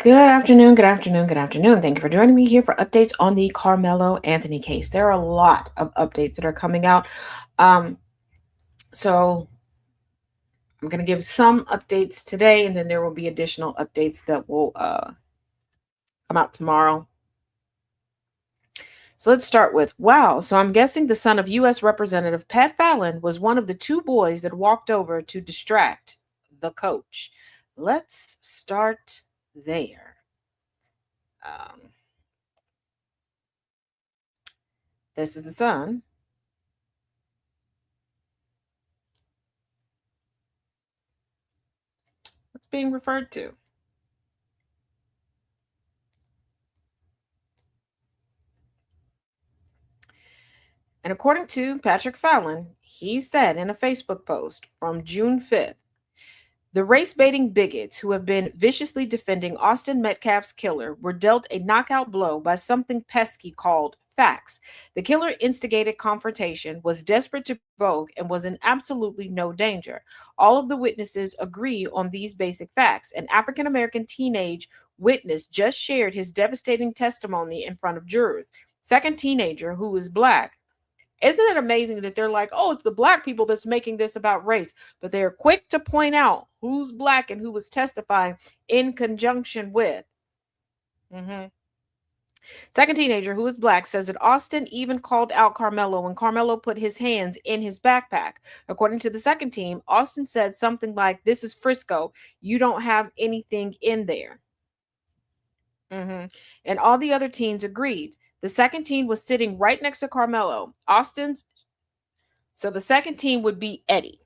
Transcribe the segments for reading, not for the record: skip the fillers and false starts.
Good afternoon, good afternoon, good afternoon. Thank you for joining me here for updates on the Carmelo Anthony case. There are a lot of updates that are coming out. Um, so I'm going to give some updates today, and then there will be additional updates that will come out tomorrow. So let's start with wow. So I'm guessing the son of U.S. Representative Pat Fallon was one of the two boys that walked over to distract the coach. Let's start there. Um, this is the son. What's being referred to? And according to Patrick Fallon, he said in a Facebook post from June 5th, the race baiting bigots who have been viciously defending Austin Metcalf's killer were dealt a knockout blow by something pesky called facts. The killer instigated confrontation, was desperate to provoke, and was in absolutely no danger. All of the witnesses agree on these basic facts. An African American teenage witness just shared his devastating testimony in front of jurors. Second teenager, who is black, isn't it amazing that they're like, oh, it's the black people that's making this about race, but they're quick to point out who's black and who was testifying in conjunction with. Mhm. Second teenager, who is black, says that Austin even called out Carmelo when Carmelo put his hands in his backpack. According to the second team, Austin said something like, "This is Frisco. You don't have anything in there." And all the other teens agreed. The second teen was sitting right next to Carmelo. So the second team would be Eddie.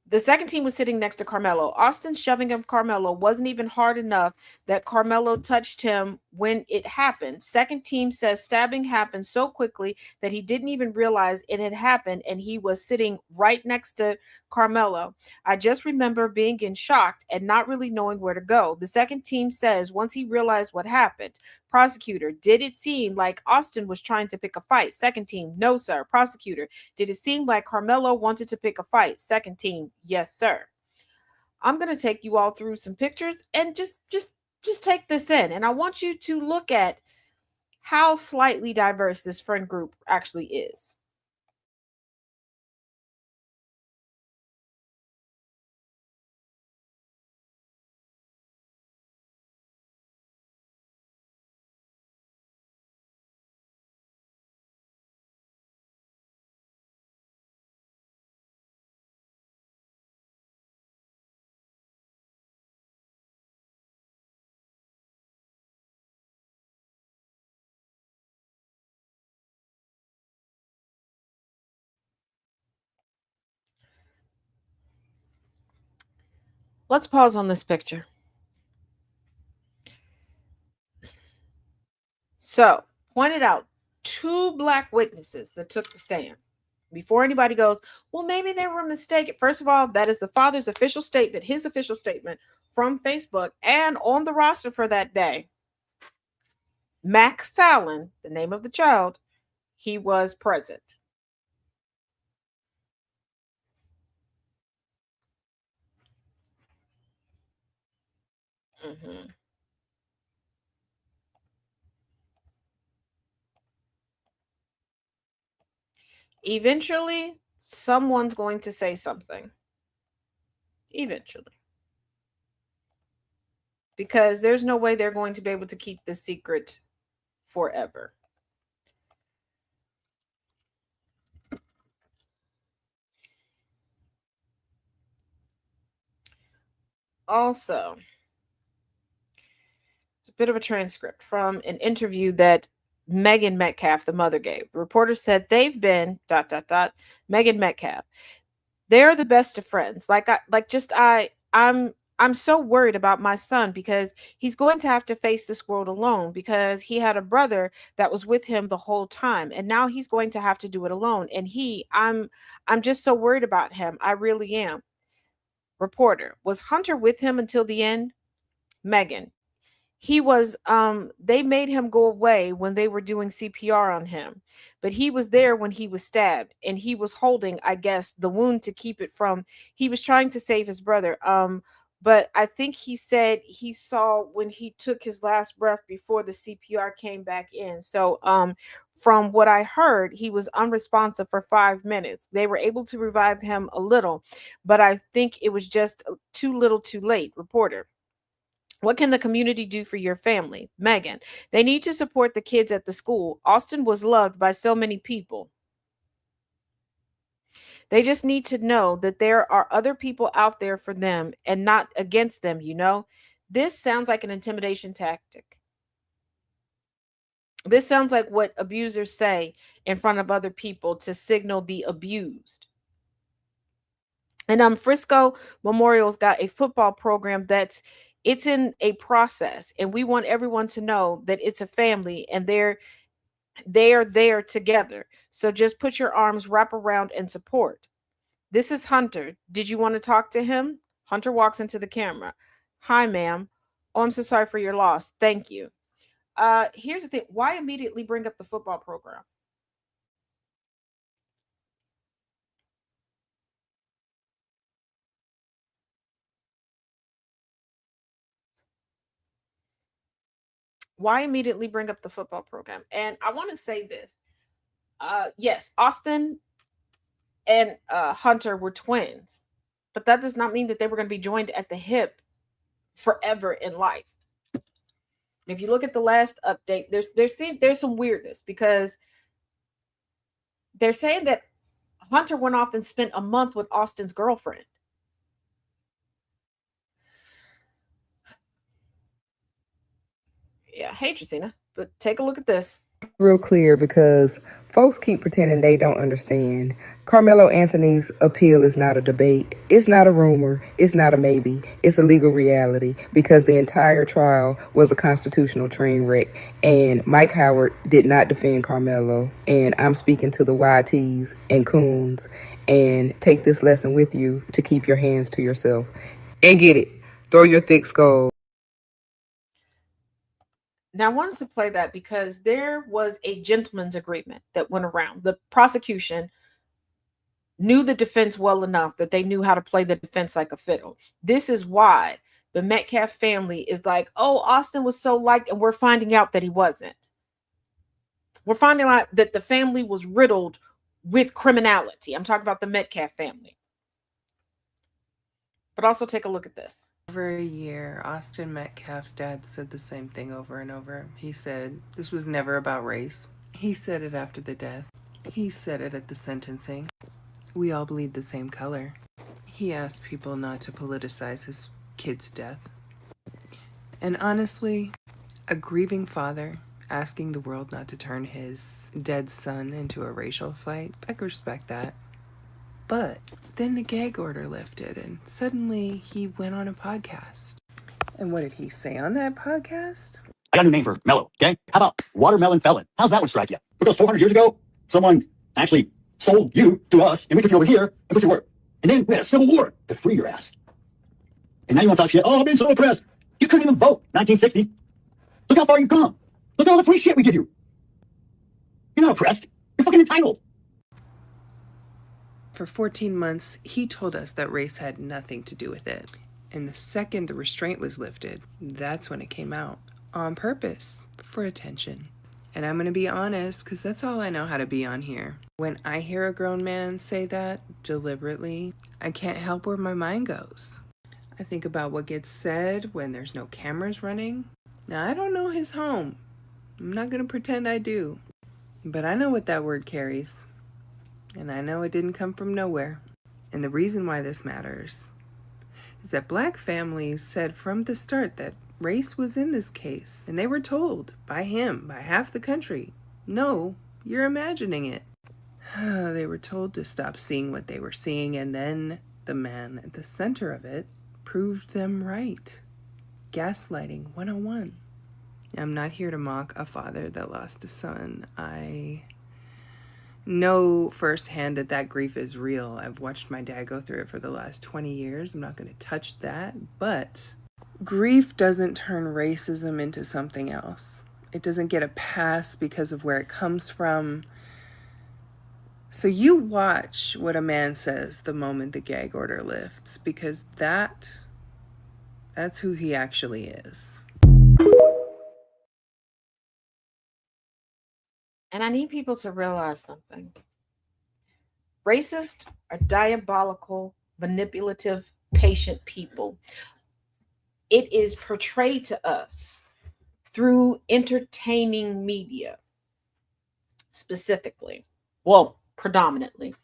The second team was sitting next to Carmelo. Austin's shoving of Carmelo wasn't even hard enough that Carmelo touched him when it happened. Second team says stabbing happened so quickly that he didn't even realize it had happened and he was sitting right next to Carmelo. I just remember being in shock and not really knowing where to go. The second team says once he realized what happened, prosecutor, did it seem like Austin was trying to pick a fight? Second team, no, sir. Prosecutor, did it seem like Carmelo wanted to pick a fight? Second team, yes, sir. I'm going to take you all through some pictures and just take this in, and I want you to look at how slightly diverse this friend group actually is. Let's pause on this picture. So, pointed out two black witnesses that took the stand. Before anybody goes, well, maybe they were mistaken. First of all, that is the father's official statement, his official statement from Facebook and on the roster for that day. Mac Fallon, the name of the child, he was present. Mhm. Eventually, someone's going to say something. Eventually. Because there's no way they're going to be able to keep this secret forever. Also, it's a bit of a transcript from an interview that Megan Metcalf, the mother, gave. The reporter said they've been dot dot dot Megan Metcalf. They're the best of friends. I'm so worried about my son because he's going to have to face this world alone because he had a brother that was with him the whole time and now he's going to have to do it alone and I'm just so worried about him. I really am. Reporter, was Hunter with him until the end? Megan, He was they made him go away when they were doing CPR on him. But he was there when he was stabbed, and he was holding, I guess, the wound to keep it from, he was trying to save his brother. But I think he said he saw when he took his last breath before the CPR came back in. So from what I heard, he was unresponsive for 5 minutes. They were able to revive him a little, but I think it was just too little too late. Reporter: what can the community do for your family? Megan: they need to support the kids at the school. Austin was loved by so many people. They just need to know that there are other people out there for them and not against them. This sounds like an intimidation tactic. This sounds like what abusers say in front of other people to signal the abused. And Frisco Memorial's got a football program it's in a process, and we want everyone to know that it's a family, and they are there together. So just put your arms wrap around and support. This is Hunter. Did you want to talk to him? Hunter walks into the camera. Hi, ma'am. Oh, I'm so sorry for your loss. Thank you. Here's the thing. Why immediately bring up the football program? Why immediately bring up the football program? And I want to say this. Yes, Austin and Hunter were twins, but that does not mean that they were going to be joined at the hip forever in life. If you look at the last update, there's some weirdness, because they're saying that Hunter went off and spent a month with Austin's girlfriend. Yeah, hey Trisina, but take a look at this. Real clear because folks keep pretending they don't understand. Carmelo Anthony's appeal is not a debate. It's not a rumor. It's not a maybe. It's a legal reality because the entire trial was a constitutional train wreck. And Mike Howard did not defend Carmelo. And I'm speaking to the YTs and Coons. And take this lesson with you to keep your hands to yourself. And get it. Throw your thick skull. Now, I wanted to play that because there was a gentleman's agreement that went around. The prosecution knew the defense well enough that they knew how to play the defense like a fiddle. This is why the Metcalf family is like, oh, Austin was so liked, and we're finding out that he wasn't. We're finding out that the family was riddled with criminality. I'm talking about the Metcalf family. But also take a look at this. Over a year, Austin Metcalf's dad said the same thing over and over. He said this was never about race. He said it after the death. He said it at the sentencing. We all bleed the same color. He asked people not to politicize his kid's death. And honestly, a grieving father asking the world not to turn his dead son into a racial fight, I could respect that. But then the gag order lifted, and suddenly he went on a podcast. And what did he say on that podcast? I got a new name for Mellow, okay? How about Watermelon Felon? How's that one strike you? Because 400 years ago, someone actually sold you to us, and we took you over here and put you to work. And then we had a civil war to free your ass. And now you want to talk shit? Oh, I'm being so oppressed. You couldn't even vote 1960. Look how far you've come. Look at all the free shit we give you. You're not oppressed. You're fucking entitled. For 14 months, he told us that race had nothing to do with it. And the second the restraint was lifted, that's when it came out. On purpose. For attention. And I'm going to be honest, because that's all I know how to be on here. When I hear a grown man say that, deliberately, I can't help where my mind goes. I think about what gets said when there's no cameras running. Now, I don't know his home. I'm not going to pretend I do. But I know what that word carries. And I know it didn't come from nowhere. And the reason why this matters is that black families said from the start that race was in this case. And they were told by him, by half the country, no, you're imagining it. They were told to stop seeing what they were seeing, and then the man at the center of it proved them right. Gaslighting 101. I'm not here to mock a father that lost a son. I know firsthand that grief is real. I've watched my dad go through it for the last 20 years. I'm not going to touch that, but Grief doesn't turn racism into something else. It doesn't get a pass because of where it comes from. So you watch what a man says the moment the gag order lifts, because that's who he actually is. And I need people to realize something. Racists are diabolical, manipulative, patient people. It is portrayed to us through entertaining media, specifically, well, predominantly,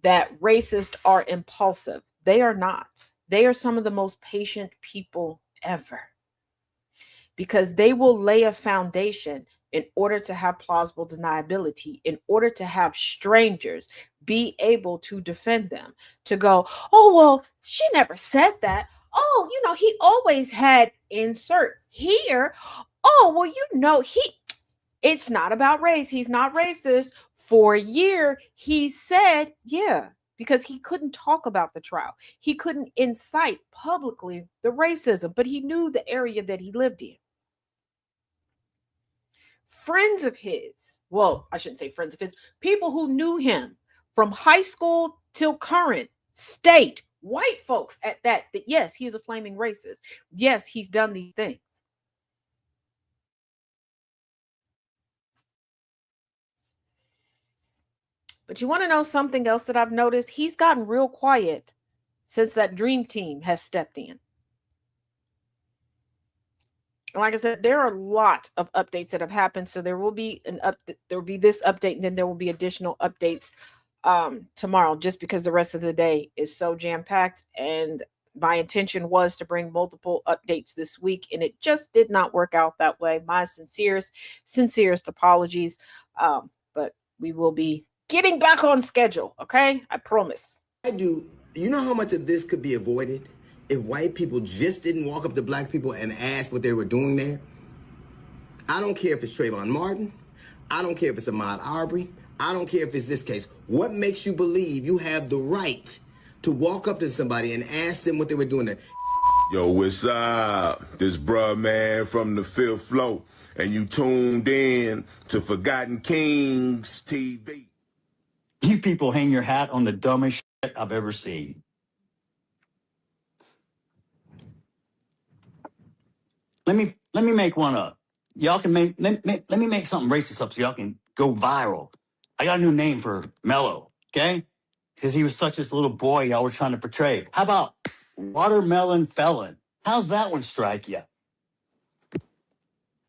that racists are impulsive. They are not. They are some of the most patient people ever because they will lay a foundation in order to have plausible deniability, in order to have strangers be able to defend them, to go, oh, well, she never said that. Oh, he always had insert here. Oh, well, it's not about race. He's not racist. For a year, he said, yeah, because he couldn't talk about the trial. He couldn't incite publicly the racism, but he knew the area that he lived in. Friends of his, well, I shouldn't say friends of his, people who knew him from high school till current, state, white folks at that yes, he's a flaming racist. Yes, he's done these things. But you want to know something else that I've noticed? He's gotten real quiet since that dream team has stepped in. Like I said, there are a lot of updates that have happened. So there will be there will be this update, and then there will be additional updates tomorrow, just because the rest of the day is so jam-packed. And my intention was to bring multiple updates this week, and it just did not work out that way. My sincerest apologies. But we will be getting back on schedule, okay? I promise. You know how much of this could be avoided if white people just didn't walk up to black people and ask what they were doing there? I don't care if it's Trayvon Martin. I don't care if it's Ahmaud Arbery. I don't care if it's this case. What makes you believe you have the right to walk up to somebody and ask them what they were doing there? Yo, what's up? This bruh man from the fifth floor, and you tuned in to Forgotten Kings TV. You people hang your hat on the dumbest shit I've ever seen. Let me make one up. Y'all can let me make something racist up so y'all can go viral. I got a new name for Mello, okay? Because he was such this little boy y'all were trying to portray. How about Watermelon Felon? How's that one strike you?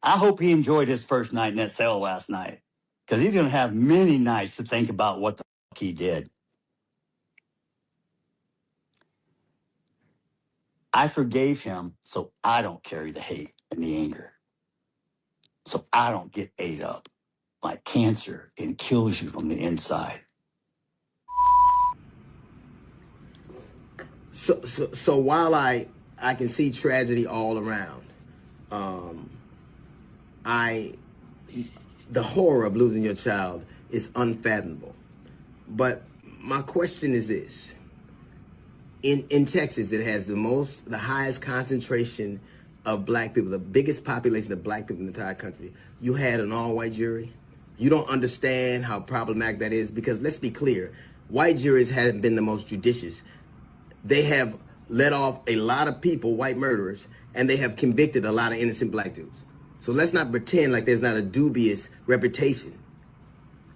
I hope he enjoyed his first night in that cell last night, because he's going to have many nights to think about what the fuck he did. I forgave him so I don't carry the hate and the anger. So I don't get ate up like cancer and kills you from the inside. So while I can see tragedy all around, the horror of losing your child is unfathomable. But my question is this. In Texas, it has the highest concentration of black people, the biggest population of black people in the entire country. You had an all-white jury. You don't understand how problematic that is, because let's be clear, white juries haven't been the most judicious. They have let off a lot of people, white murderers, and they have convicted a lot of innocent black dudes. So let's not pretend like there's not a dubious reputation.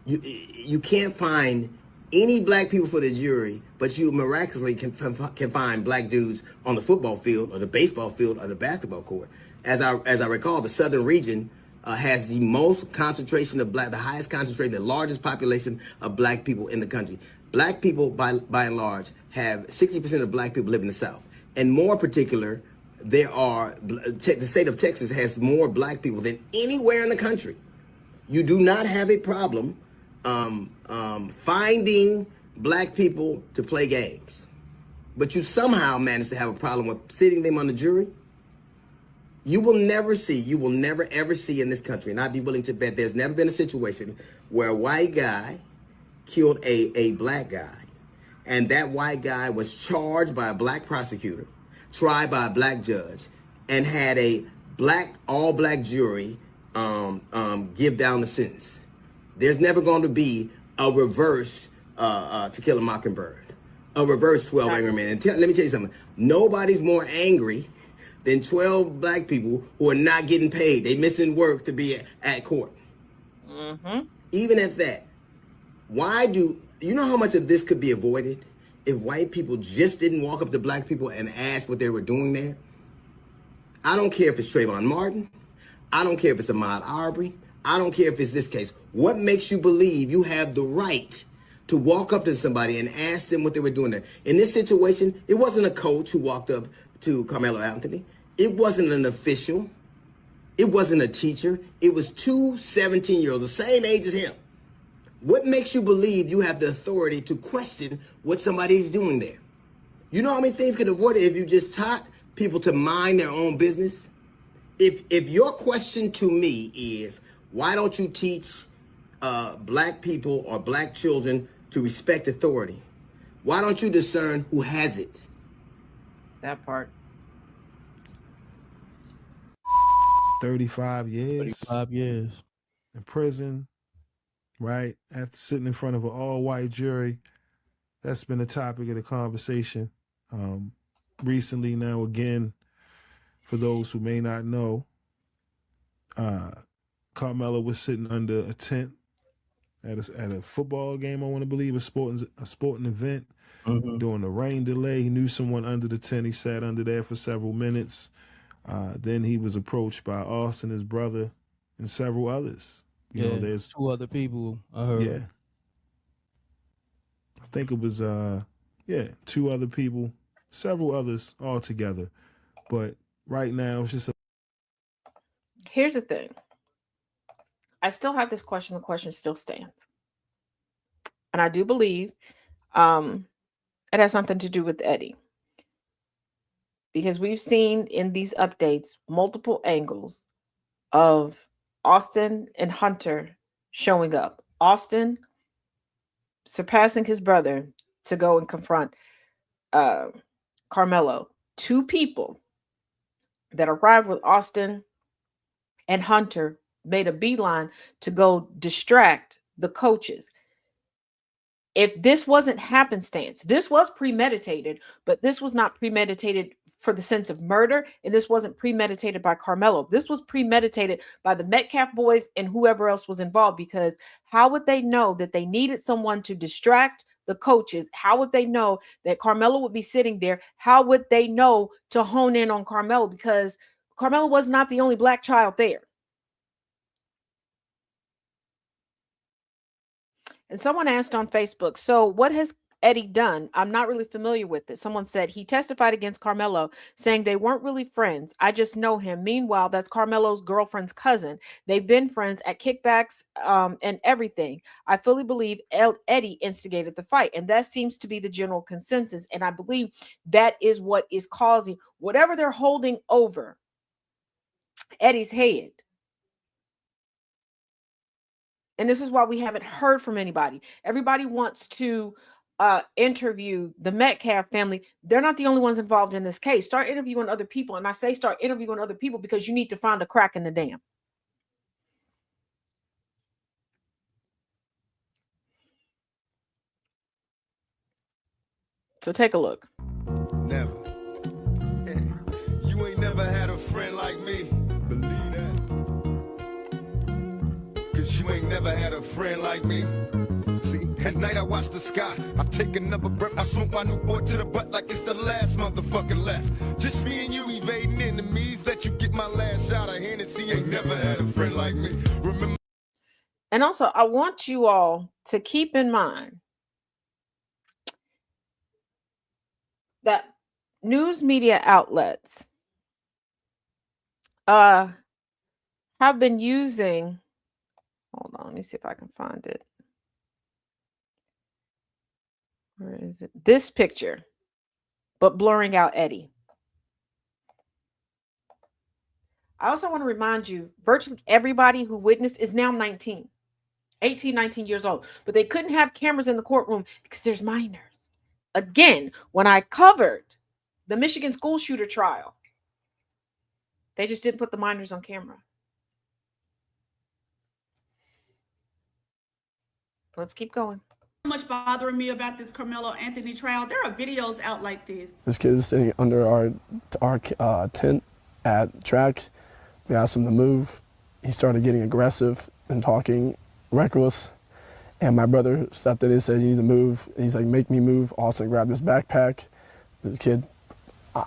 You can't find any black people for the jury, but you miraculously can find black dudes on the football field or the baseball field or the basketball court. As I recall, the southern region has the most concentration of the highest concentration, the largest population of black people in the country. Black people, by and large, have 60% of black people live in the South. And more particular, the state of Texas has more black people than anywhere in the country. You do not have a problem finding black people to play games, but you somehow manage to have a problem with sitting them on the jury. You will never ever see in this country, and I'd be willing to bet there's never been a situation where a white guy killed a black guy, and that white guy was charged by a black prosecutor, tried by a black judge, and had a all black jury give down the sentence. There's never going to be a reverse To Kill a Mockingbird, a reverse 12 Angry Men. And let me tell you something. Nobody's more angry than 12 black people who are not getting paid. They missing work to be at court. Mm-hmm. Even at that, why do you know how much of this could be avoided if white people just didn't walk up to black people and ask what they were doing there? I don't care if it's Trayvon Martin. I don't care if it's Ahmaud Arbery. I don't care if it's this case. What makes you believe you have the right to walk up to somebody and ask them what they were doing there? In this situation, it wasn't a coach who walked up to Karmelo Anthony. It wasn't an official. It wasn't a teacher. It was two 17-year-olds, the same age as him. What makes you believe you have the authority to question what somebody's doing there? You know how many things could avoid it if you just taught people to mind their own business? If your question to me is, why don't you teach black people or black children to respect authority? Why don't you discern who has it? That part. 35 years. 35 years. In prison, right? After sitting in front of an all-white jury. That's been a topic of the conversation recently. Now, again, for those who may not know, Karmelo was sitting under a tent at a football game, I want to believe, a sporting event. Mm-hmm. During the rain delay, he knew someone under the tent. He sat under there for several minutes. Then he was approached by Austin, his brother, and several others. You know, there's 2 other people I heard. Yeah. I think it was 2 other people, several others all together. But right now it's just Here's the thing. I still have this question. The question still stands. And I do believe it has something to do with Eddie. Because we've seen in these updates multiple angles of Austin and Hunter showing up. Austin surpassing his brother to go and confront Karmelo. 2 people that arrived with Austin and Hunter made a beeline to go distract the coaches. If this wasn't happenstance, this was premeditated, but this was not premeditated for the sense of murder, and this wasn't premeditated by Karmelo. This was premeditated by the Metcalf boys and whoever else was involved, because how would they know that they needed someone to distract the coaches? How would they know that Karmelo would be sitting there? How would they know to hone in on Karmelo? Because Karmelo was not the only black child there. And someone asked on Facebook, so what has Eddie done? I'm not really familiar with it. Someone said he testified against Karmelo, saying they weren't really friends. I just know him. Meanwhile, that's Carmelo's girlfriend's cousin. They've been friends at kickbacks and everything. I fully believe Eddie instigated the fight. And that seems to be the general consensus. And I believe that is what is causing whatever they're holding over Eddie's head. And this is why we haven't heard from anybody. Everybody wants to interview the Metcalf family. They're not the only ones involved in this case. Start interviewing other people. And I say start interviewing other people because you need to find a crack in the dam. So take a look. Never. You ain't never had a friend like me. Believe that. Cause you ain't never had a friend like me. See, at night I watch the sky. I take another breath. I smoke my new boy to the butt like it's the last motherfucker left. Just me and you evading enemies. Let you get my last shot of Hennessy. Ain't never had a friend like me. Remember. And also, I want you all to keep in mind that news media outlets have been using, hold on, let me see if I can find it. Where is it? This picture, but blurring out Eddie. I also want to remind you, virtually everybody who witnessed is now 19 years old, but they couldn't have cameras in the courtroom because there's minors. Again, when I covered the Michigan school shooter trial, They just didn't put the minors on camera. Let's keep going. Much bothering me about this Carmelo Anthony trial. There are videos out like this. This kid was sitting under our tent at track. We asked him to move. He started getting aggressive and talking reckless. And my brother stepped in and said, "You need to move." And he's like, "Make me move." Austin grabbed his backpack. The kid,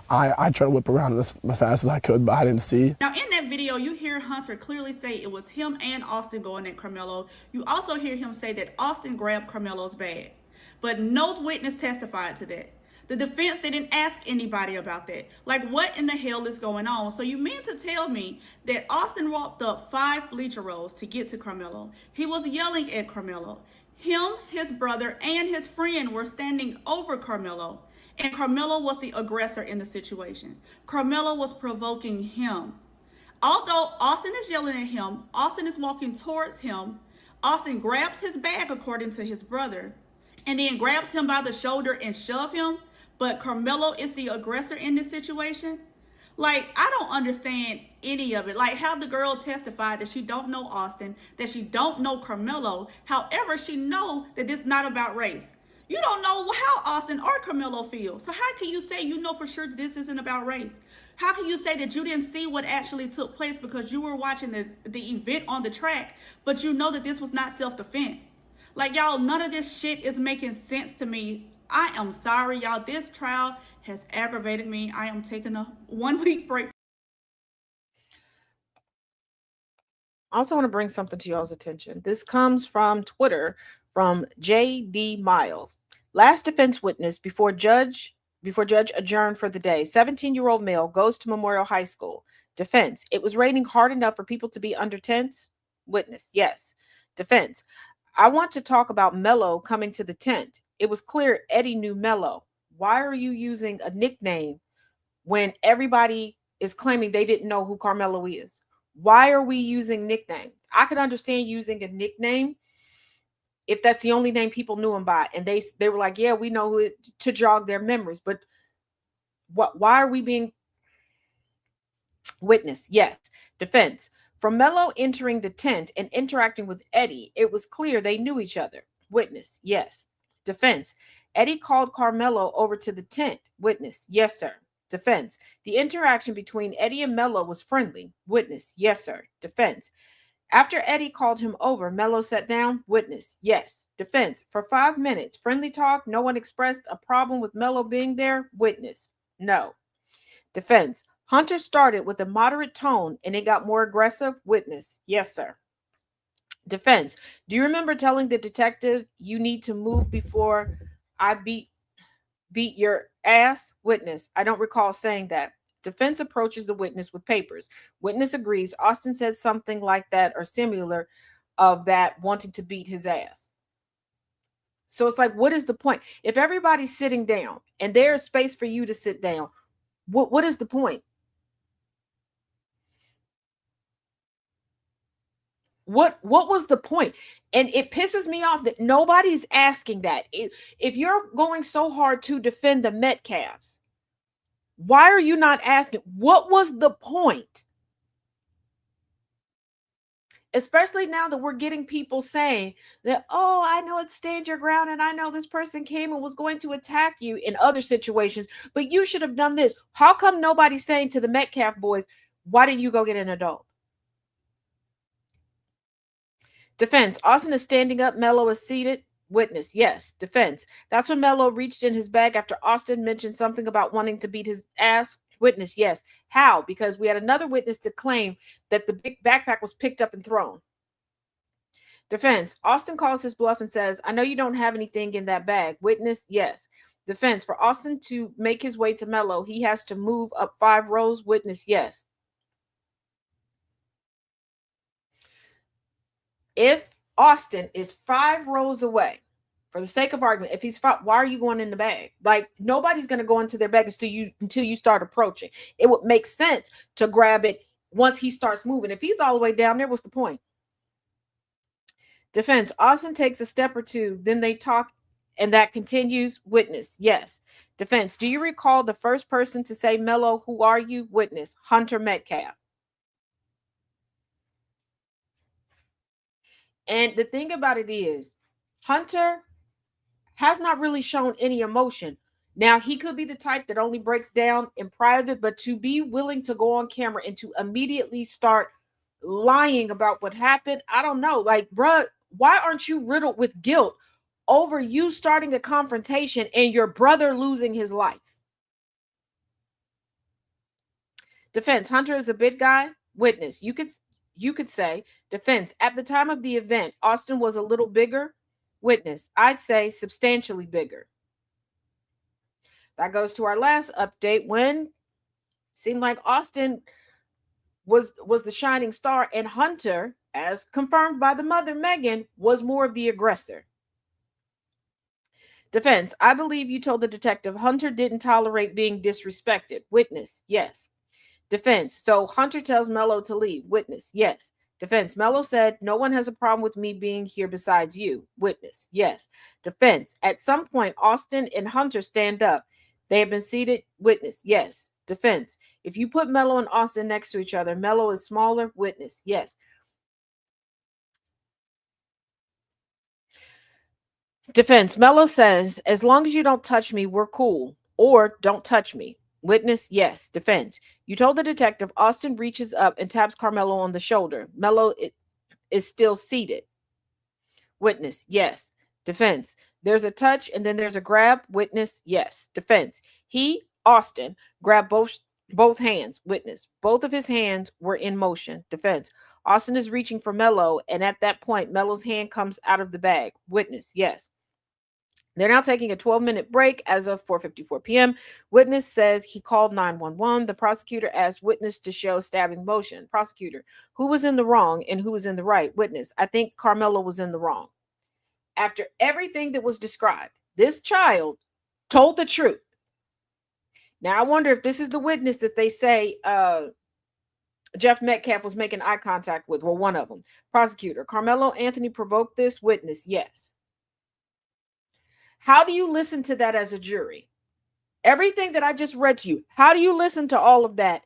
I tried to whip around as fast as I could, but I didn't see. Now, in that video, you hear Hunter clearly say it was him and Austin going at Carmelo. You also hear him say that Austin grabbed Carmelo's bag. But no witness testified to that. The defense didn't ask anybody about that. Like, what in the hell is going on? So you mean to tell me that Austin walked up 5 bleacher rows to get to Carmelo? He was yelling at Carmelo. Him, his brother, and his friend were standing over Carmelo. And Carmelo was the aggressor in the situation. Carmelo was provoking him. Although Austin is yelling at him, Austin is walking towards him. Austin grabs his bag, according to his brother, and then grabs him by the shoulder and shoves him. But Carmelo is the aggressor in this situation. Like, I don't understand any of it. Like, how the girl testified that she don't know Austin, that she don't know Carmelo. However, she know that this is not about race. You don't know how Austin or Carmelo feel. So how can you say you know for sure that this isn't about race? How can you say that you didn't see what actually took place because you were watching the event on the track, but you know that this was not self-defense? Like, y'all, none of this shit is making sense to me. I am sorry, y'all. This trial has aggravated me. I am taking a 1-week break. I also want to bring something to y'all's attention. This comes from Twitter from J.D. Miles. Last defense witness before judge adjourned for the day. 17-year-old male goes to Memorial High School. Defense. It was raining hard enough for people to be under tents. Witness. Yes. Defense. I want to talk about Melo coming to the tent. It was clear Eddie knew Melo. Why are you using a nickname when everybody is claiming they didn't know who Carmelo is? Why are we using nickname? I could understand using a nickname if that's the only name people knew him by, and they were like, yeah, we know who it, to jog their memories. But why are we being witness? Yes. Defense. From Melo entering the tent and interacting with Eddie, it was clear they knew each other. Witness. Yes. Defense. Eddie called Carmelo over to the tent. Witness. Yes, sir. Defense. The interaction between Eddie and Melo was friendly. Witness. Yes, sir. Defense. After Eddie called him over, Melo sat down. Witness. Yes. Defense. For 5 minutes, friendly talk. No one expressed a problem with Melo being there. Witness. No. Defense. Hunter started with a moderate tone and it got more aggressive. Witness. Yes, sir. Defense. Do you remember telling the detective you need to move before I beat your ass? Witness. I don't recall saying that. Defense approaches the witness with papers. Witness agrees. Austin said something like that or similar of that, wanting to beat his ass. So it's like, what is the point? If everybody's sitting down and there's space for you to sit down, what is the point? What was the point? And it pisses me off that nobody's asking that. If you're going so hard to defend the Metcalfs, why are you not asking what was the point? Especially now that we're getting people saying that, oh, I know it's stand your ground and I know this person came and was going to attack you in other situations, but you should have done this. How come nobody's saying to the Metcalf boys, why didn't you go get an adult? Defense. Austin is standing up. Melo is seated. Witness. Yes. Defense. That's when Melo reached in his bag after Austin mentioned something about wanting to beat his ass. Witness. Yes. How? Because we had another witness to claim that the big backpack was picked up and thrown. Defense. Austin calls his bluff and says, I know you don't have anything in that bag. Witness. Yes. Defense. For Austin to make his way to Melo, he has to move up 5 rows. Witness. Yes. If Austin is 5 rows away, for the sake of argument, if he's 5, why are you going in the bag? Like, nobody's going to go into their bag until you start approaching. It would make sense to grab it once he starts moving. If he's all the way down there, what's the point? Defense. Austin takes a step or two, then they talk And that continues. Witness, yes. Defense, do you recall the first person to say, Mello, who are you? Witness, Hunter Metcalf. And the thing about it is, Hunter has not really shown any emotion. Now, he could be the type that only breaks down in private, but to be willing to go on camera and to immediately start lying about what happened, I don't know. Like, bruh, why aren't you riddled with guilt over you starting a confrontation and your brother losing his life? Defense, Hunter is a big guy. Witness, you could say. Defense, at the time of the event, Austin was a little bigger. Witness, I'd say substantially bigger. That goes to our last update when it seemed like Austin was the shining star and Hunter, as confirmed by the mother Megan, was more of the aggressor. Defense, I believe you told the detective Hunter didn't tolerate being disrespected. Witness, yes. Defense, so Hunter tells Mello to leave. Witness, yes. Defense, Mello said, no one has a problem with me being here besides you. Witness, yes. Defense, at some point, Austin and Hunter stand up. They have been seated. Witness, yes. Defense, if you put Mello and Austin next to each other, Mello is smaller. Witness, yes. Defense, Mello says, as long as you don't touch me, we're cool. Or don't touch me. Witness, yes. Defense, you told the detective Austin reaches up and taps Karmelo on the shoulder. Mello is still seated. Witness, yes. Defense, there's a touch and then there's a grab. Witness, yes. Defense, he, Austin, grabbed both hands. Witness, both of his hands were in motion. Defense, Austin is reaching for Mello, and at that point, Mello's hand comes out of the bag. Witness, yes. They're now taking a 12-minute break as of 4:54 p.m. Witness says he called 911. The prosecutor asked witness to show stabbing motion. Prosecutor, who was in the wrong and who was in the right? Witness, I think Karmelo was in the wrong. After everything that was described, this child told the truth. Now, I wonder if this is the witness that they say Jeff Metcalf was making eye contact with. Well, one of them. Prosecutor, Karmelo Anthony provoked this. Witness, yes. How do you listen to that as a jury? Everything that I just read to you, how do you listen to all of that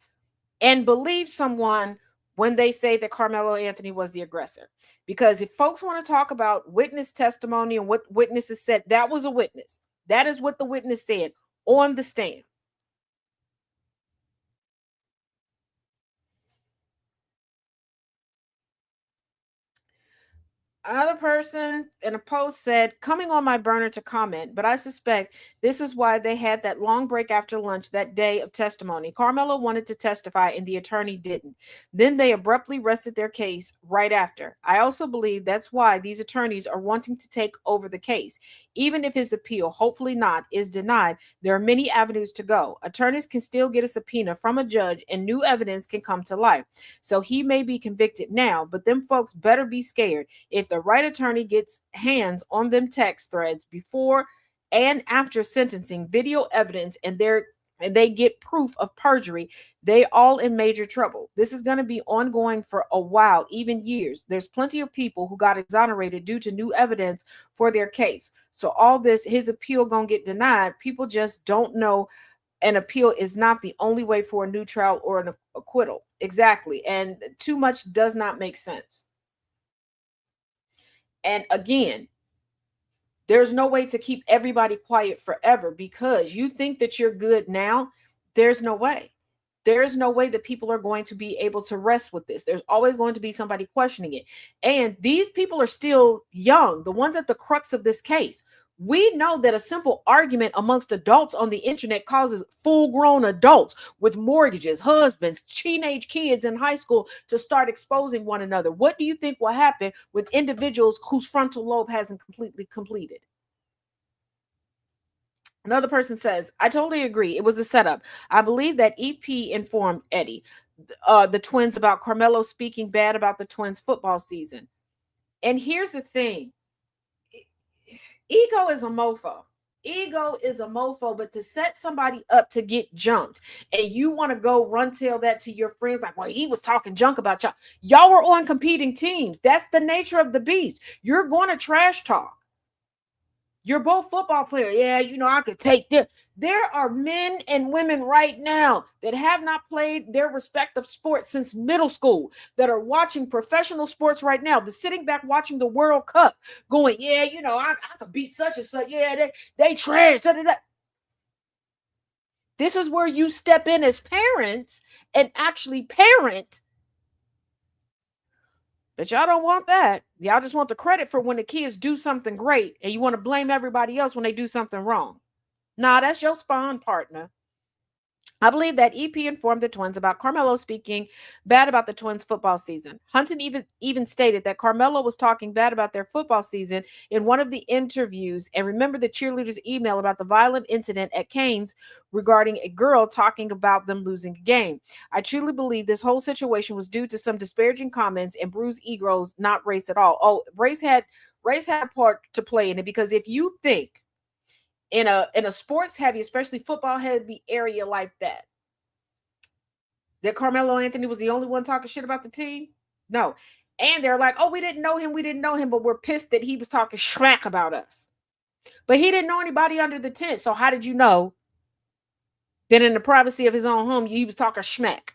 and believe someone when they say that Karmelo Anthony was the aggressor? Because if folks want to talk about witness testimony and what witnesses said, that was a witness. That is what the witness said on the stand. Another person in a post said, coming on my burner to comment, but I suspect this is why they had that long break after lunch that day of testimony. Karmelo wanted to testify and the attorney didn't. Then they abruptly rested their case right after. I also believe that's why these attorneys are wanting to take over the case. Even if his appeal, hopefully not, is denied, there are many avenues to go. Attorneys can still get a subpoena from a judge and new evidence can come to light. So he may be convicted now, but them folks better be scared. If the right attorney gets hands on them text threads before and after sentencing, video evidence, and they get proof of perjury, they all in major trouble. This is going to be ongoing for a while, even years. There's plenty of people who got exonerated due to new evidence for their case. So all this, his appeal going to get denied. People just don't know an appeal is not the only way for a new trial or an acquittal. Exactly. And too much does not make sense. And again, there's no way to keep everybody quiet forever because you think that you're good now. There's no way. There's no way that people are going to be able to rest with this. There's always going to be somebody questioning it. And these people are still young, the ones at the crux of this case. We know that a simple argument amongst adults on the internet causes full-grown adults with mortgages, husbands, teenage kids in high school to start exposing one another. What do you think will happen with individuals whose frontal lobe hasn't completely completed? Another person says, I totally agree. It was a setup. I believe that EP informed Eddie, the twins, about Karmelo speaking bad about the twins' football season. And here's the thing. Ego is a mofo. Ego is a mofo, but to set somebody up to get jumped and you want to go run tell that to your friends, like, well, he was talking junk about y'all. Y'all were on competing teams. That's the nature of the beast. You're going to trash talk. You're both football players. Yeah, you know, I could take this. There are men and women right now that have not played their respective sports since middle school that are watching professional sports right now. They're sitting back watching the World Cup going, yeah, you know, I could beat such and such. Yeah, they trash. Da, da, da. This is where you step in as parents and actually parent. But y'all don't want that. Y'all just want the credit for when the kids do something great and you want to blame everybody else when they do something wrong. Nah, that's your spawn partner. I believe that EP informed the Twins about Karmelo speaking bad about the Twins' football season. Hunton even stated that Karmelo was talking bad about their football season in one of the interviews, and remember the cheerleaders' email about the violent incident at Canes regarding a girl talking about them losing a game. I truly believe this whole situation was due to some disparaging comments and bruised egos, not race at all. Oh, race had a part to play in it, because if you think in a sports heavy, especially football heavy area like that Carmelo Anthony was the only one talking shit about the team? No. And they're like, oh, we didn't know him, but we're pissed that he was talking smack about us. But he didn't know anybody under the tent. So how did you know that in the privacy of his own home, he was talking smack?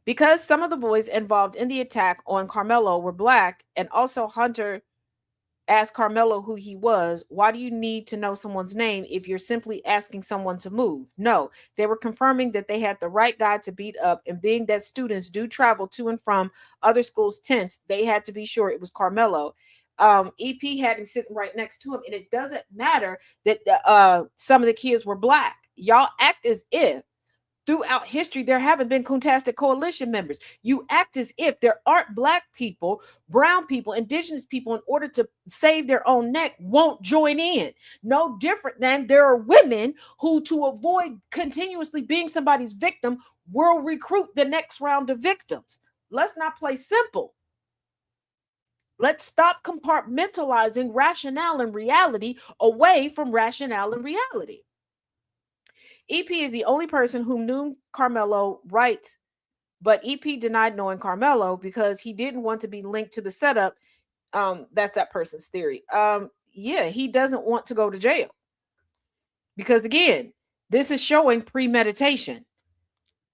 Because some of the boys involved in the attack on Karmelo were black, and also Hunter asked Karmelo who he was. Why do you need to know someone's name if you're simply asking someone to move? No, they were confirming that they had the right guy to beat up, and being that students do travel to and from other schools' tents, they had to be sure it was Karmelo. EP had him sitting right next to him, and it doesn't matter that some of the kids were black. Y'all act as if throughout history there haven't been contested coalition members. You act as if there aren't black people, brown people, indigenous people, in order to save their own neck, won't join in. No different than there are women who, to avoid continuously being somebody's victim, will recruit the next round of victims. Let's not play simple. Let's stop compartmentalizing rationale and reality away from rationale and reality. EP is the only person who knew Karmelo, right? But EP denied knowing Karmelo because he didn't want to be linked to the setup. That's that person's theory. Yeah, he doesn't want to go to jail. Because again, this is showing premeditation.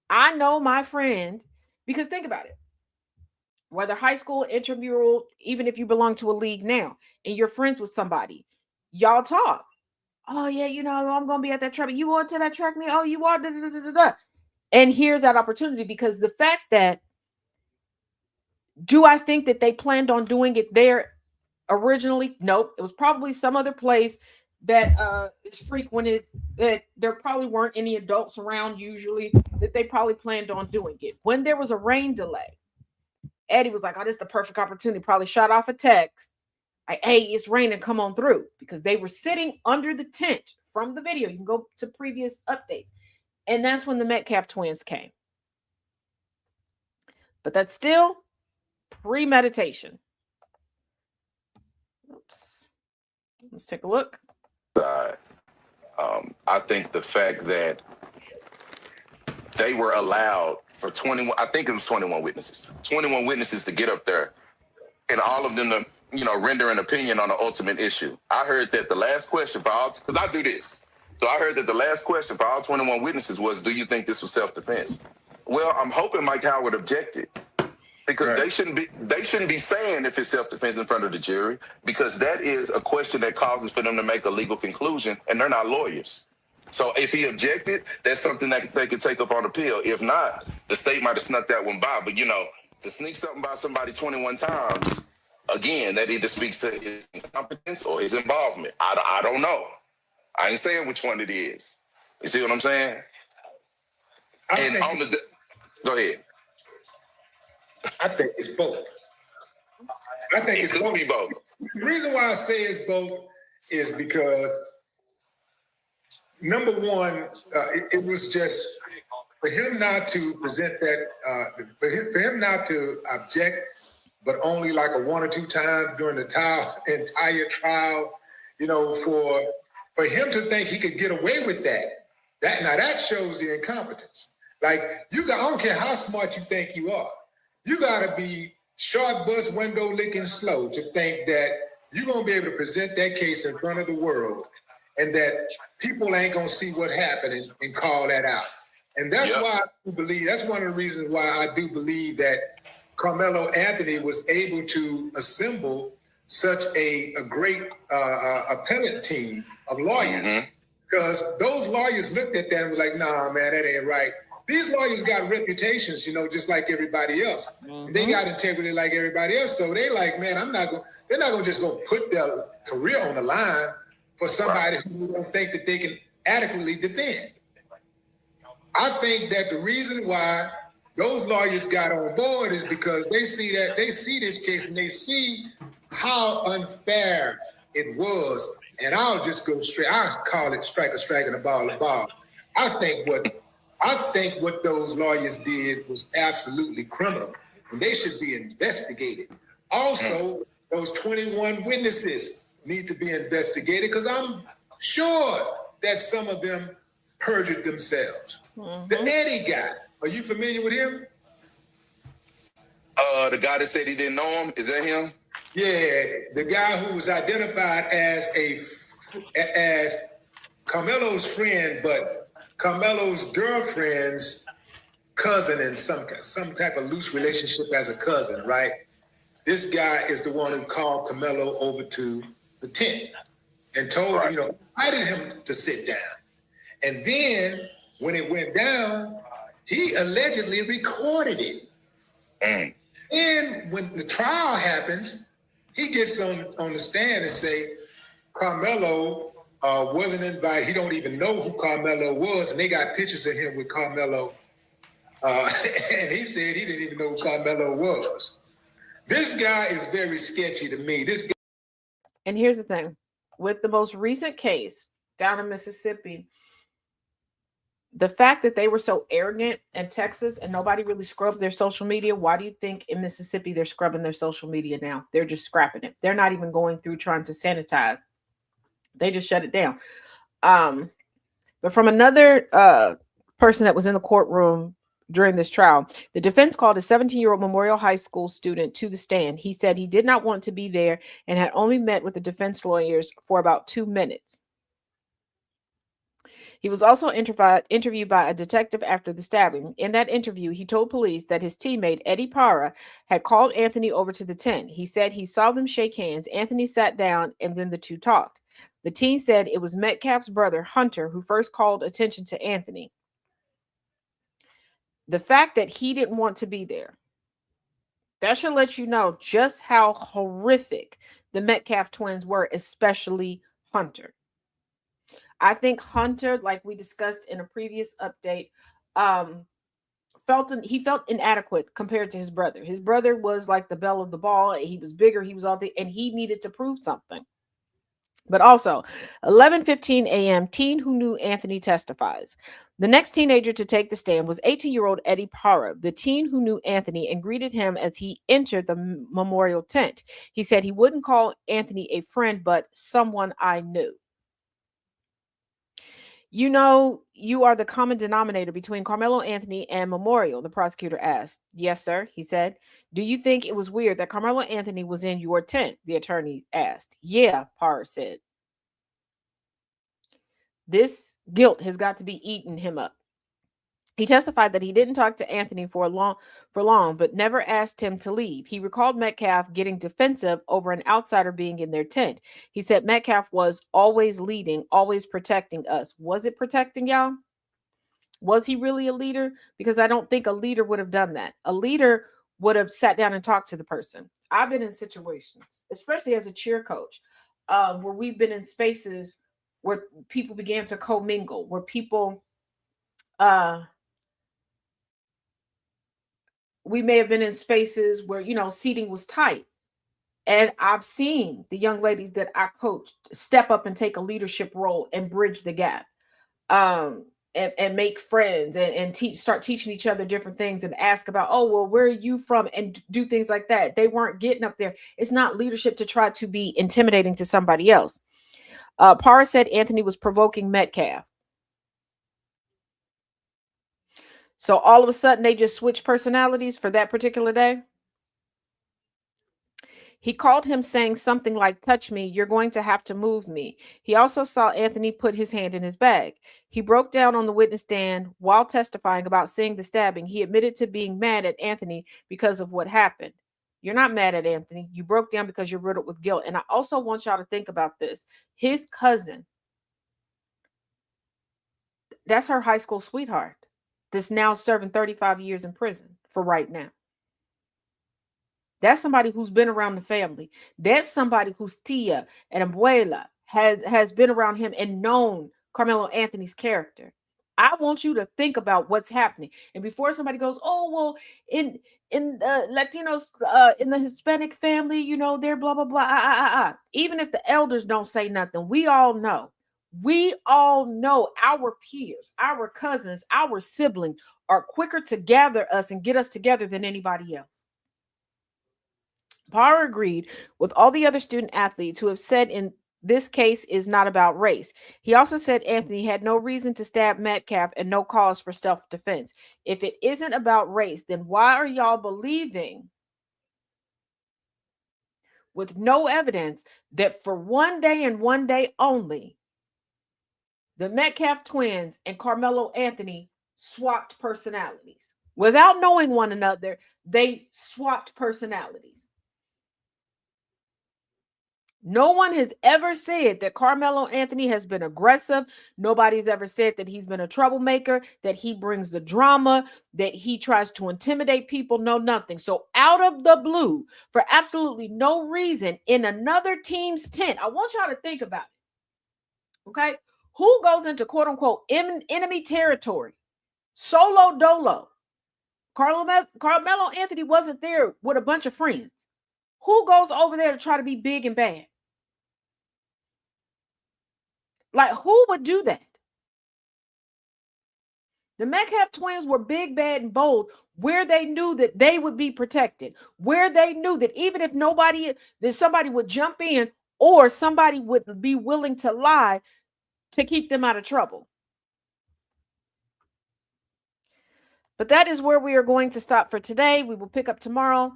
I know my friend, because think about it. Whether high school, intramural, even if you belong to a league now and you're friends with somebody, y'all talk. Oh, yeah, you know, I'm going to be at that track. You going to that track meet? Oh, you are. Da, da, da, da, da. And here's that opportunity, because the fact that, do I think that they planned on doing it there originally? Nope. It was probably some other place that is frequented, that there probably weren't any adults around usually, that they probably planned on doing it. When there was a rain delay, Eddie was like, oh, this is the perfect opportunity. Probably shot off a text. Like, hey, it's raining, come on through. Because they were sitting under the tent from the video. You can go to previous updates. And that's when the Metcalf twins came. But that's still premeditation. Oops. Let's take a look. I think the fact that they were allowed for 21, I think it was 21 witnesses to get up there, and all of them to, you know, render an opinion on the ultimate issue. I heard that the last question for all, because I do this, so I heard that the last question for all 21 witnesses was, do you think this was self-defense? Well, I'm hoping Mike Howard objected, because they shouldn't be saying if it's self-defense in front of the jury, because that is a question that causes for them to make a legal conclusion, and they're not lawyers. So if he objected, that's something that they could take up on appeal. If not, the state might have snuck that one by. But, you know, to sneak something by somebody 21 times, again, that either speaks to his incompetence or his involvement. I don't know. I ain't saying which one it is. You see what I'm saying? Go ahead. I think it's both. I think it's both. The reason why I say it's both is because, number one, it was just for him not to present that, for him not to object, but only like a one or two times during the entire trial, you know, for him to think he could get away with that shows the incompetence. Like, I don't care how smart you think you are, you gotta be short bus window licking slow to think that you're going to be able to present that case in front of the world, and that people ain't going to see what happened and call that out. And that's why I believe, that's one of the reasons why I do believe that Carmelo Anthony was able to assemble such a great appellate team of lawyers, because those lawyers looked at that and was like, nah, man, that ain't right. These lawyers got reputations, you know, just like everybody else. And they got integrity like everybody else. So they like, man, they're not going to just go put their career on the line for somebody who don't think that they can adequately defend. I think that the reason why those lawyers got on board is because they see this case and they see how unfair it was. And I'll just go straight. I'll call it strike a strike and a ball a ball. I think what those lawyers did was absolutely criminal, and they should be investigated. Also, those 21 witnesses need to be investigated, because I'm sure that some of them perjured themselves. The Eddie guy, are you familiar with him? The guy that said he didn't know him, is that him? Yeah, the guy who was identified as Carmelo's friend, but Carmelo's girlfriend's cousin in some type of loose relationship as a cousin, right? This guy is the one who called Karmelo over to the tent and told him, invited him to sit down. And then when it went down, he allegedly recorded it. And when the trial happens, he gets on the stand and say, Carmelo wasn't invited. He don't even know who Carmelo was. And they got pictures of him with Carmelo. And he said he didn't even know who Carmelo was. This guy is very sketchy to me. And here's the thing. With the most recent case down in Mississippi, the fact that they were so arrogant in Texas and nobody really scrubbed their social media, why do you think in Mississippi they're scrubbing their social media now? They're just scrapping it. They're not even going through trying to sanitize. They just shut it down. But from another person that was in the courtroom during this trial, the defense called a 17-year-old Memorial High School student to the stand. He said he did not want to be there and had only met with the defense lawyers for about 2 minutes. He was also interviewed by a detective after the stabbing. In that interview, he told police that his teammate, Eddie Parra, had called Anthony over to the tent. He said he saw them shake hands. Anthony sat down, and then the two talked. The teen said it was Metcalf's brother, Hunter, who first called attention to Anthony. The fact that he didn't want to be there, that should let you know just how horrific the Metcalf twins were, especially Hunter. I think Hunter, like we discussed in a previous update, felt inadequate compared to his brother. His brother was like the belle of the ball. He was bigger. He was all the, and he needed to prove something. But also, 11:15 a.m., teen who knew Anthony testifies. The next teenager to take the stand was 18-year-old Eddie Parra, the teen who knew Anthony and greeted him as he entered the memorial tent. He said he wouldn't call Anthony a friend, but someone I knew. You know, you are the common denominator between Carmelo Anthony and Memorial, the prosecutor asked. Yes, sir, he said. Do you think it was weird that Carmelo Anthony was in your tent? The attorney asked. Yeah, Parr said. This guilt has got to be eating him up. He testified that he didn't talk to Anthony for long, but never asked him to leave. He recalled Metcalf getting defensive over an outsider being in their tent. He said Metcalf was always leading, always protecting us. Was it protecting y'all? Was he really a leader? Because I don't think a leader would have done that. A leader would have sat down and talked to the person. I've been in situations, especially as a cheer coach, where we've been in spaces where people began to commingle, where people we may have been in spaces where, seating was tight. And I've seen the young ladies that I coach step up and take a leadership role and bridge the gap, and make friends and start teaching each other different things and ask about, oh, well, where are you from? And do things like that. They weren't getting up there. It's not leadership to try to be intimidating to somebody else. Parra said Anthony was provoking Metcalf. So all of a sudden they just switched personalities for that particular day. He called him saying something like, "Touch me, you're going to have to move me." He also saw Anthony put his hand in his bag. He broke down on the witness stand while testifying about seeing the stabbing. He admitted to being mad at Anthony because of what happened. You're not mad at Anthony. You broke down because you're riddled with guilt. And I also want y'all to think about this. His cousin, that's her high school sweetheart, that's now serving 35 years in prison for right now. That's somebody who's been around the family. That's somebody whose tia and abuela has been around him and known Carmelo Anthony's character. I want you to think about what's happening. And before somebody goes, "Oh, well, in Latinos, in the Hispanic family, you know, they're blah blah blah." Even if the elders don't say nothing, we all know. We all know our peers, our cousins, our siblings are quicker to gather us and get us together than anybody else. Parr agreed with all the other student athletes who have said in this case is not about race. He also said Anthony had no reason to stab Metcalf and no cause for self-defense. If it isn't about race, then why are y'all believing with no evidence that for one day and one day only, the Metcalf twins and Carmelo Anthony swapped personalities? Without knowing one another, they swapped personalities. No one has ever said that Carmelo Anthony has been aggressive. Nobody's ever said that he's been a troublemaker, that he brings the drama, that he tries to intimidate people. No, nothing. So out of the blue, for absolutely no reason, in another team's tent, I want y'all to think about it. Okay? Who goes into quote unquote enemy territory? Solo dolo. Carmelo Anthony wasn't there with a bunch of friends. Who goes over there to try to be big and bad? Like, who would do that? The Metcalf twins were big, bad, and bold where they knew that they would be protected, where they knew that even if somebody would jump in or somebody would be willing to lie to keep them out of trouble. But that is where we are going to stop for today. We will pick up tomorrow,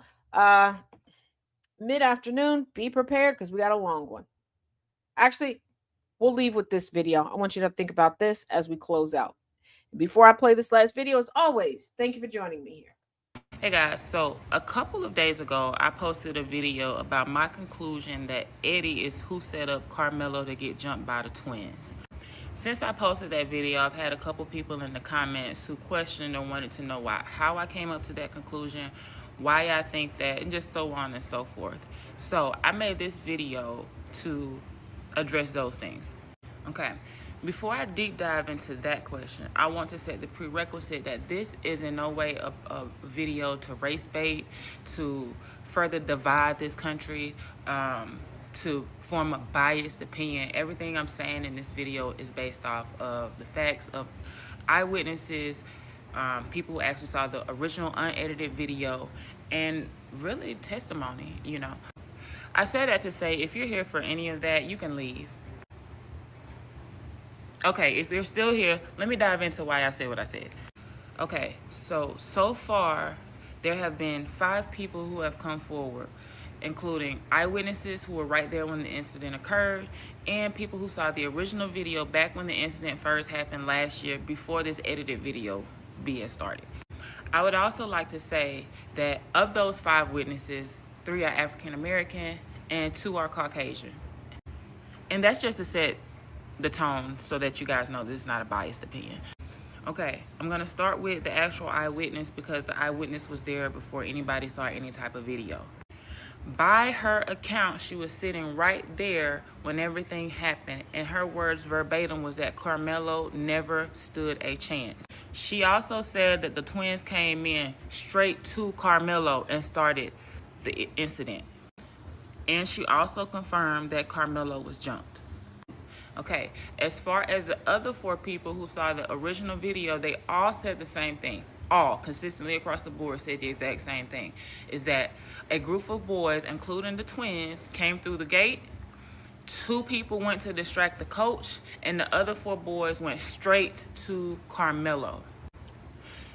mid-afternoon. Be prepared because we got a long one. Actually, we'll leave with this video. I want you to think about this as we close out. Before I play this last video, as always, thank you for joining me here. Hey guys, so a couple of days ago, I posted a video about my conclusion that Eddie is who set up Carmelo to get jumped by the twins. Since I posted that video, I've had a couple people in the comments who questioned and wanted to know how I came up to that conclusion, why I think that, and just so on and so forth. So I made this video to address those things. Okay, before I deep dive into that question, I want to set the prerequisite that this is in no way a video to race bait, to further divide this country, to form a biased opinion. Everything I'm saying in this video is based off of the facts of eyewitnesses, people who actually saw the original unedited video, and really testimony, you know. I say that to say, if you're here for any of that, you can leave. Okay, if you're still here, let me dive into why I said what I said. Okay, so far, there have been 5 people who have come forward, including eyewitnesses who were right there when the incident occurred, and people who saw the original video back when the incident first happened last year, before this edited video being started. I would also like to say that of those 5 witnesses, 3 are African American and 2 are Caucasian. And that's just to set the tone so that you guys know this is not a biased opinion. Okay, I'm gonna start with the actual eyewitness because the eyewitness was there before anybody saw any type of video. By her account, she was sitting right there when everything happened, and her words verbatim was that Carmelo never stood a chance. She also said that the twins came in straight to Carmelo and started the incident. And she also confirmed that Carmelo was jumped. Okay, as far as the other 4 people who saw the original video, they all said the same thing. All consistently across the board said the exact same thing, is that a group of boys, including the twins, came through the gate. 2 people went to distract the coach, and the other 4 boys went straight to Carmelo.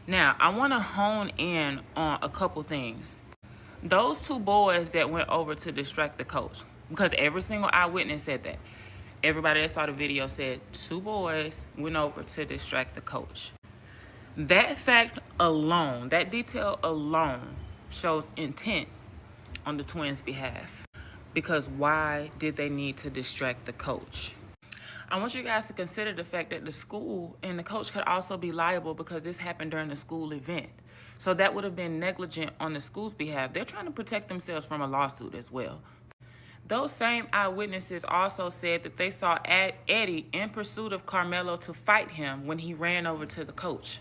Now, I want to hone in on a couple things. Those two boys that went over to distract the coach, because every single eyewitness said that. Everybody that saw the video said 2 boys went over to distract the coach. That fact alone, that detail alone, shows intent on the twins' behalf. Because why did they need to distract the coach? I want you guys to consider the fact that the school and the coach could also be liable because this happened during the school event. So that would have been negligent on the school's behalf. They're trying to protect themselves from a lawsuit as well. Those same eyewitnesses also said that they saw Eddie in pursuit of Karmelo to fight him when he ran over to the coach.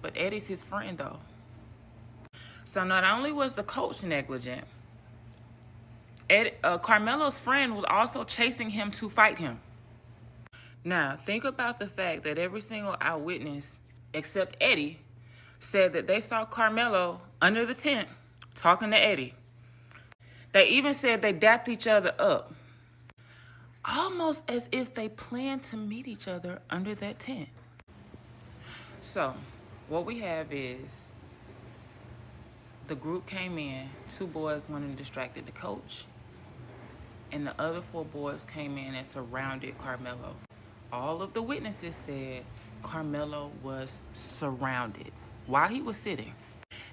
But Eddie's his friend though. So not only was the coach negligent, Karmelo's friend was also chasing him to fight him. Now, think about the fact that every single eyewitness, except Eddie, said that they saw Karmelo under the tent talking to Eddie. They even said they dapped each other up, almost as if they planned to meet each other under that tent. So, what we have is the group came in, 2 boys went and distracted the coach, and the other 4 boys came in and surrounded Karmelo. All of the witnesses said Karmelo was surrounded while he was sitting.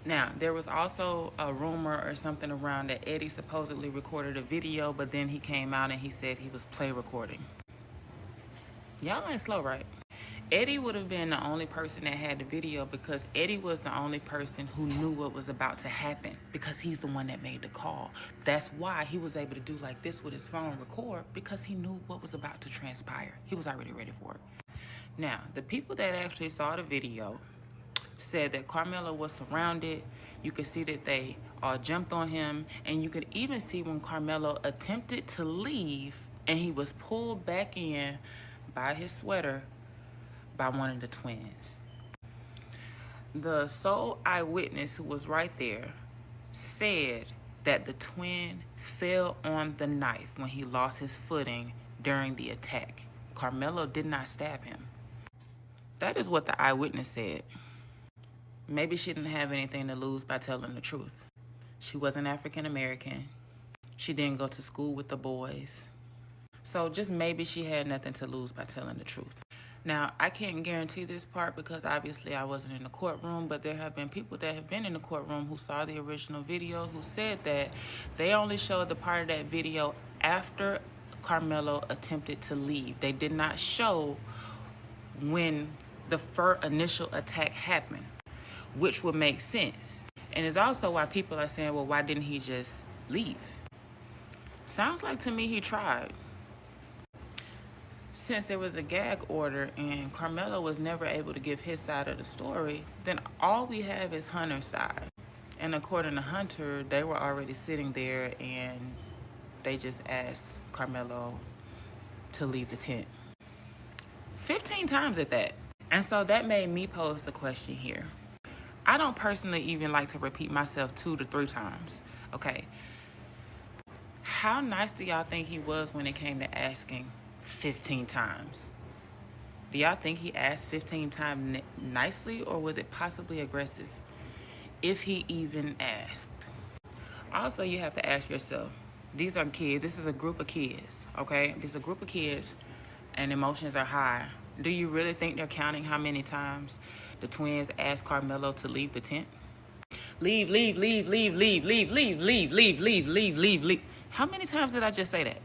Now, there was also a rumor or something around that Eddie supposedly recorded a video, but then he came out and he said he was play recording. Y'all ain't slow, right? Eddie would have been the only person that had the video because Eddie was the only person who knew what was about to happen because he's the one that made the call. That's why he was able to do like this with his phone, record, because he knew what was about to transpire. He was already ready for it. Now, the people that actually saw the video said that Karmelo was surrounded. You could see that they all jumped on him, and you could even see when Karmelo attempted to leave and he was pulled back in by his sweater by one of the twins. The sole eyewitness who was right there said that the twin fell on the knife when he lost his footing during the attack. Karmelo did not stab him. That is what the eyewitness said. Maybe she didn't have anything to lose by telling the truth. She wasn't African American. She didn't go to school with the boys. So just maybe she had nothing to lose by telling the truth. Now, I can't guarantee this part because obviously I wasn't in the courtroom, but there have been people that have been in the courtroom who saw the original video who said that they only showed the part of that video after Karmelo attempted to leave. They did not show when the initial attack happened, which would make sense. And it's also why people are saying, well, why didn't he just leave? Sounds like to me he tried. Since there was a gag order and Karmelo was never able to give his side of the story, then all we have is Hunter's side. And according to Hunter, they were already sitting there and they just asked Karmelo to leave the tent. 15 times at that. And so that made me pose the question here. I don't personally even like to repeat myself 2 to 3 times, okay? How nice do y'all think he was when it came to asking 15 times? Do y'all think he asked 15 times nicely, or was it possibly aggressive? If he even asked. Also, you have to ask yourself, these are kids. This is a group of kids, okay? This is a group of kids and emotions are high. Do you really think they're counting how many times the twins asked Karmelo to leave the tent? Leave, leave, leave, leave, leave, leave, leave, leave, leave, leave, leave, leave, leave. How many times did I just say that?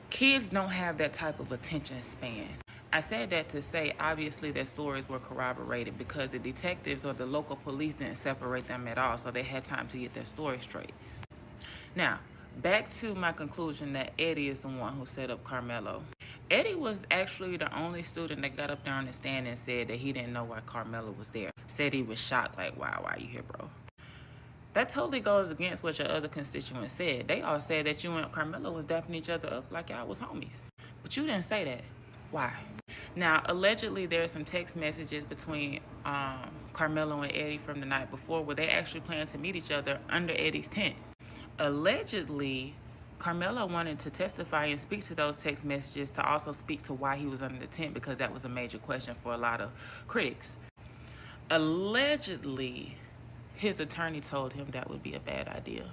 Kids don't have that type of attention span. I said that to say, obviously, their stories were corroborated because the detectives or the local police didn't separate them at all, so they had time to get their story straight. Now, back to my conclusion that Eddie is the one who set up Karmelo. Eddie was actually the only student that got up there on the stand and said that he didn't know why Karmelo was there. Said he was shocked, like, wow, why are you here, bro? That totally goes against what your other constituents said. They all said that you and Karmelo was dapping each other up like y'all was homies. But you didn't say that. Why? Now, allegedly, there are some text messages between Karmelo and Eddie from the night before where they actually planned to meet each other under Eddie's tent. Allegedly, Karmelo wanted to testify and speak to those text messages to also speak to why he was under the tent because that was a major question for a lot of critics. Allegedly, his attorney told him that would be a bad idea.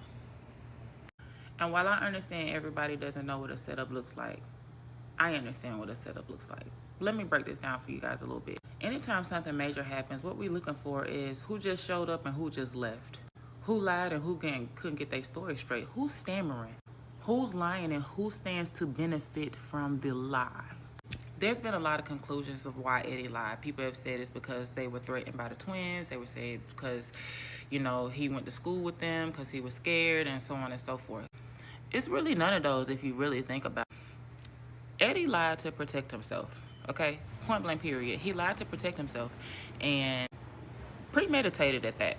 And while I understand everybody doesn't know what a setup looks like, I understand what a setup looks like. Let me break this down for you guys a little bit. Anytime something major happens, what we're looking for is who just showed up and who just left. Who lied and who couldn't get their story straight. Who's stammering? Who's lying and who stands to benefit from the lie? There's been a lot of conclusions of why Eddie lied. People have said it's because they were threatened by the twins. They were saying because, you know, he went to school with them because he was scared and so on and so forth. It's really none of those if you really think about it. Eddie lied to protect himself, okay? Point blank period. He lied to protect himself and premeditated at that.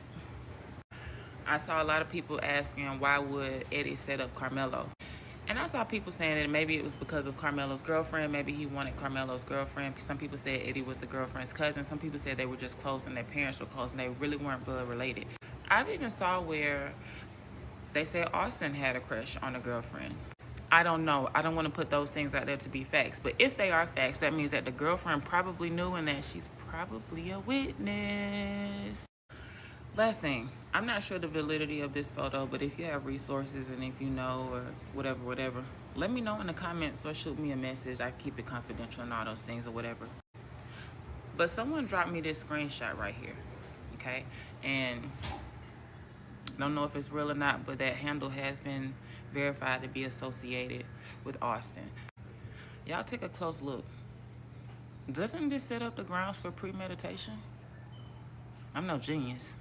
I saw a lot of people asking why would Eddie set up Karmelo? And I saw people saying that maybe it was because of Karmelo's girlfriend. Maybe he wanted Karmelo's girlfriend. Some people said Eddie was the girlfriend's cousin. Some people said they were just close and their parents were close and they really weren't blood related. I've even saw where they said Austin had a crush on a girlfriend. I don't know. I don't want to put those things out there to be facts. But if they are facts, that means that the girlfriend probably knew and that she's probably a witness. Last thing, I'm not sure the validity of this photo, but if you have resources and if you know or whatever, let me know in the comments or shoot me a message. I keep it confidential and all those things or whatever. But someone dropped me this screenshot right here, okay? And I don't know if it's real or not, but that handle has been verified to be associated with Austin. Y'all take a close look. Doesn't this set up the grounds for premeditation? I'm no genius.